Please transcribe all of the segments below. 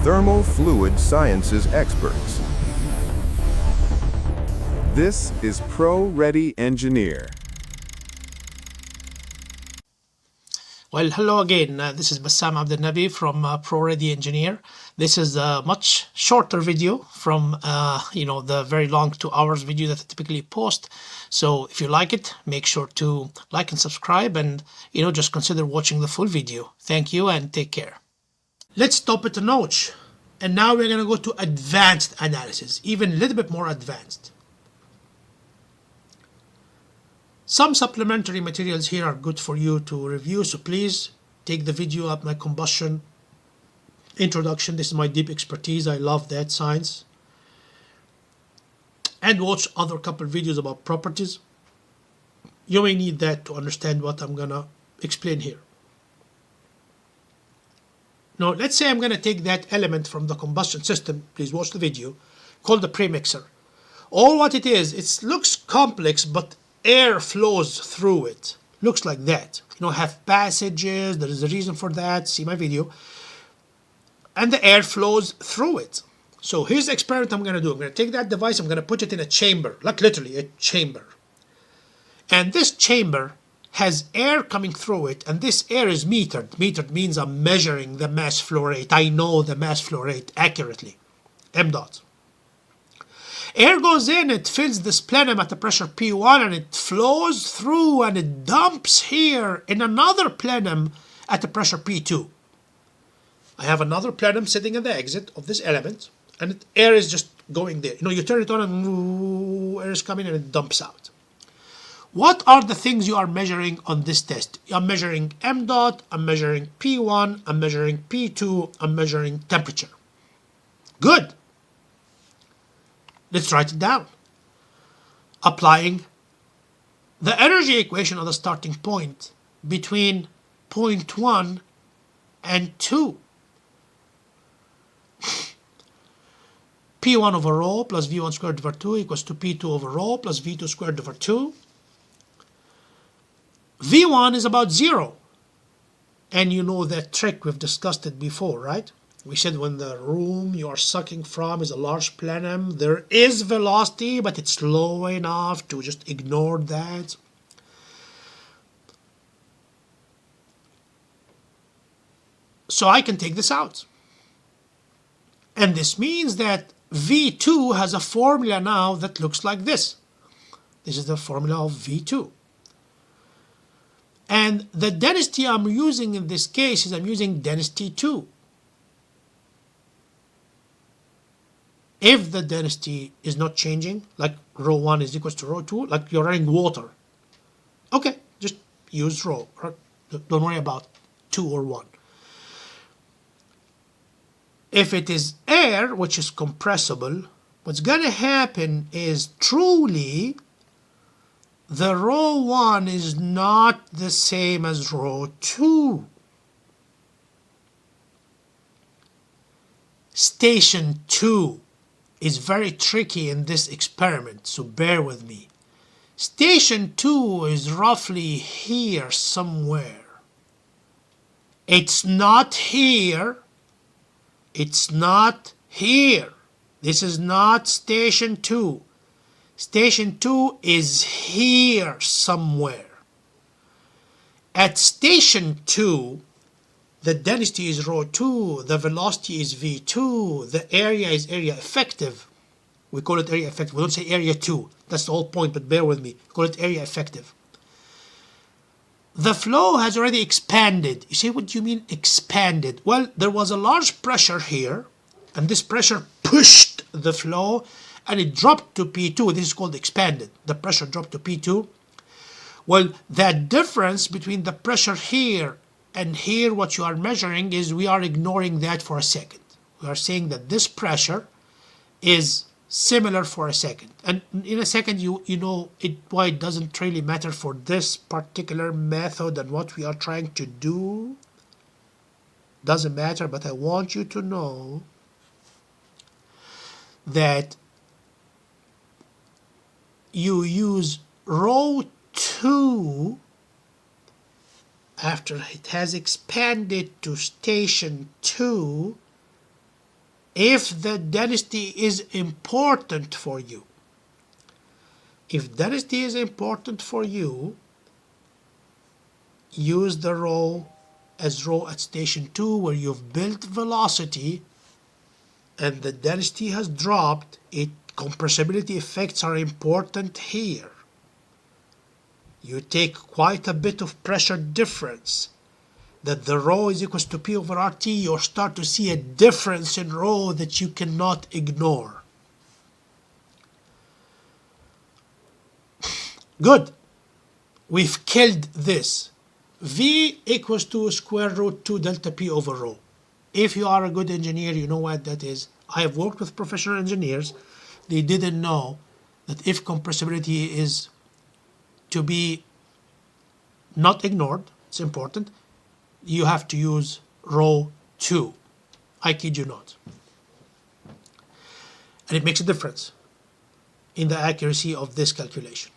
thermal fluid sciences experts. This is Pro Ready Engineer. Well, hello again. This is Bassam Abdelnabi from Pro Ready Engineer. This is a much shorter video from the very long 2 hours video that I typically post. So if you like it, make sure to like and subscribe, and just consider watching the full video. Thank you and take care. Let's stop it a notch. And now we're going to go to advanced analysis, even a little bit more advanced. Some supplementary materials here are good for you to review, so please take the video of my combustion introduction. This is my deep expertise. I love that science. And watch other couple videos about properties. You may need that to understand what I'm going to explain here. Now, let's say I'm going to take that element from the combustion system, please watch the video, called the premixer. All what it is, it looks complex, but air flows through it. Looks like that. Have passages, there is a reason for that, see my video. And the air flows through it. So here's the experiment I'm going to do. I'm going to take that device, I'm going to put it in a chamber, like literally a chamber. And this chamber has air coming through it, and this air is metered. Metered means I'm measuring the mass flow rate. I know the mass flow rate accurately. M dot. Air goes in, it fills this plenum at a pressure P1, and it flows through and it dumps here in another plenum at a pressure P2. I have another plenum sitting at the exit of this element, and air is just going there. You turn it on and air is coming and it dumps out. What are the things you are measuring on this test? I'm measuring M dot, I'm measuring P1, I'm measuring P2, I'm measuring temperature. Good. Let's write it down. Applying the energy equation of the starting point between point 1 and 2. P1 over rho plus V1 squared over 2 equals to P2 over rho plus V2 squared over 2. V1 is about 0. And you know that trick, we've discussed it before, right? We said when the room you are sucking from is a large plenum, there is velocity, but it's low enough to just ignore that. So I can take this out. And this means that V2 has a formula now that looks like this. This is the formula of V2. And the density I'm using in this case is I'm using density 2. If the density is not changing, like rho 1 is equals to rho 2, like you're running water, okay, just use rho. Don't worry about 2 or 1. If it is air, which is compressible, what's going to happen is truly the rho 1 is not the same as rho 2. Station 2 is very tricky in this experiment, so bear with me. Station 2 is roughly here somewhere. It's not here. It's not here. This is not station 2. Station 2 is here somewhere. At station 2, the density is rho 2, the velocity is V2, the area is area effective. We call it area effective. We don't say area 2. That's the whole point, but bear with me. We call it area effective. The flow has already expanded. You say, what do you mean expanded? Well, there was a large pressure here, and this pressure pushed the flow, and it dropped to P2. This is called expanded. The pressure dropped to P2. Well, that difference between the pressure here and here, what you are measuring is, we are ignoring that for a second. We are saying that this pressure is similar for a second. And in a second, you know why it doesn't really matter for this particular method and what we are trying to do. Doesn't matter, but I want you to know that you use rho 2 after it has expanded to station 2 if the density is important for you. If density is important for you, use the rho as rho at station 2 where you've built velocity and the density has dropped. Compressibility effects are important here. You take quite a bit of pressure difference. That the rho is equals to P over RT, you'll start to see a difference in rho that you cannot ignore. Good. We've killed this. V equals to square root 2 delta P over rho. If you are a good engineer, you know what that is. I have worked with professional engineers. They didn't know that if compressibility is to be not ignored, it's important, you have to use rho 2. I kid you not. And it makes a difference in the accuracy of this calculation.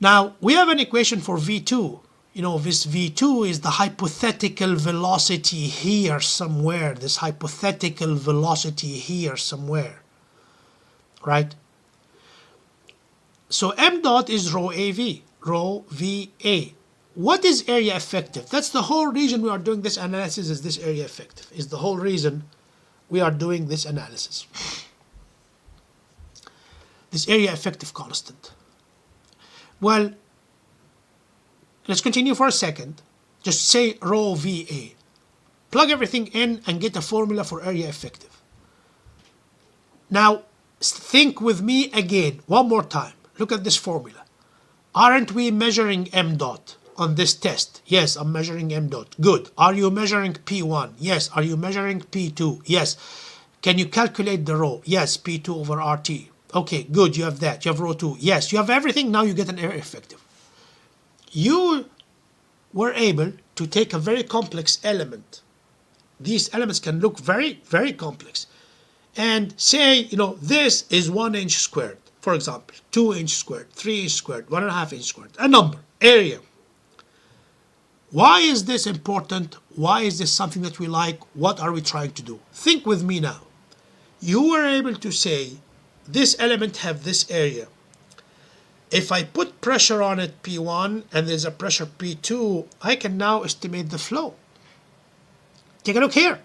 Now, we have an equation for V2. You know, this V2 is the hypothetical velocity here somewhere, this hypothetical velocity here somewhere, right? So m dot is rho AV, rho VA. What is area effective? That's the whole reason we are doing this analysis, is this area effective, is the whole reason we are doing this analysis. This area effective constant. Well, let's continue for a second. Just say rho VA. Plug everything in and get a formula for area effective. Now, think with me again, one more time. Look at this formula. Aren't we measuring m dot on this test? Yes, I'm measuring m dot. Good. Are you measuring P1? Yes. Are you measuring P2? Yes. Can you calculate the rho? Yes, P2 over RT. Okay, good, you have that. You have rho 2. Yes, you have everything. Now you get an area effective. You were able to take a very complex element. These elements can look very, very complex. And say, you know, this is 1 inch squared, for example, 2 inch squared, 3 inch squared, 1.5 inch squared, a number, area. Why is this important? Why is this something that we like? What are we trying to do? Think with me now. You were able to say, this element have this area. If I put pressure on it P1 and there's a pressure P2, I can now estimate the flow. Take a look here.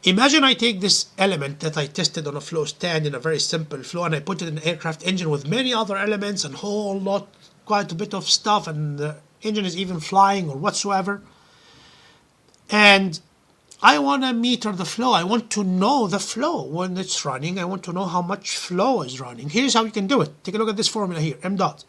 Imagine I take this element that I tested on a flow stand in a very simple flow and I put it in an aircraft engine with many other elements and whole lot, quite a bit of stuff, and the engine is even flying or whatsoever. And I want to meter the flow. I want to know the flow when it's running. I want to know how much flow is running. Here's how you can do it. Take a look at this formula here, m dot.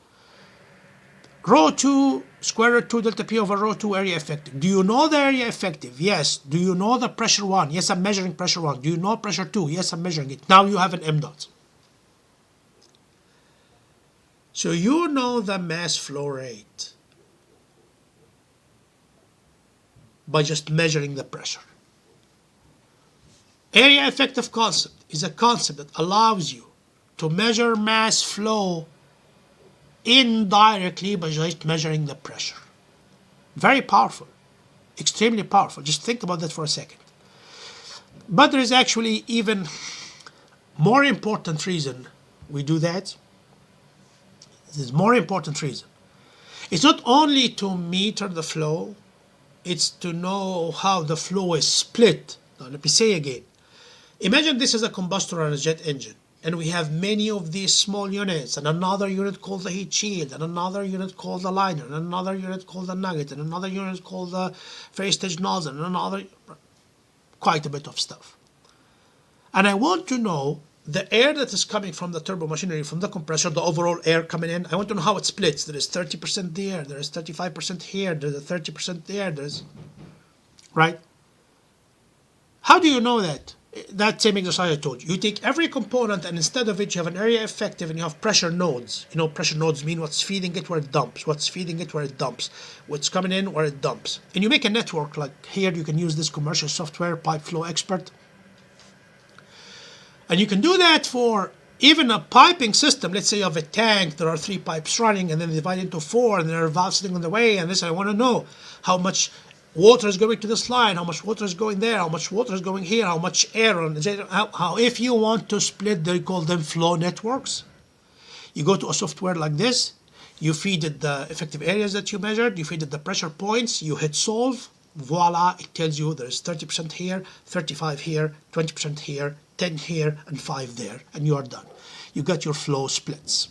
Rho 2 square root 2 delta P over rho 2 area effective. Do you know the area effective? Yes. Do you know the pressure 1? Yes, I'm measuring pressure 1. Do you know pressure 2? Yes, I'm measuring it. Now you have an m dot. So you know the mass flow rate by just measuring the pressure. Area effective concept is a concept that allows you to measure mass flow indirectly by just measuring the pressure. Very powerful, extremely powerful. Just think about that for a second. But there is actually even more important reason we do that. There's more important reason. It's not only to meter the flow, it's to know how the flow is split. Now let me say again. Imagine this is a combustor on a jet engine, and we have many of these small units, and another unit called the heat shield, and another unit called the liner, and another unit called the nugget, and another unit called the phase stage nozzle, and another, quite a bit of stuff. And I want to know the air that is coming from the turbo machinery, from the compressor, the overall air coming in. I want to know how it splits. There is 30% there, there is 35% here, there's a 30% there, there's, right? How do you know that? That same exercise I told you. You take every component and instead of it you have an area effective and you have pressure nodes. You know, pressure nodes mean what's feeding it where it dumps, what's feeding it where it dumps, what's coming in where it dumps. And you make a network. Like here you can use this commercial software, Pipe Flow Expert. And you can do that for even a piping system. Let's say you have a tank, there are 3 pipes running and then they divide into 4 and there are valves sitting on the way, and this I want to know how much water is going to this line, how much water is going there, how much water is going here, how much air, and how if you want to split, they call them flow networks. You go to a software like this, you feed it the effective areas that you measured, you feed it the pressure points, you hit solve, voila, it tells you there's 30% here, 35 here, 20% here, 10 here, and 5 there, and you are done. You got your flow splits.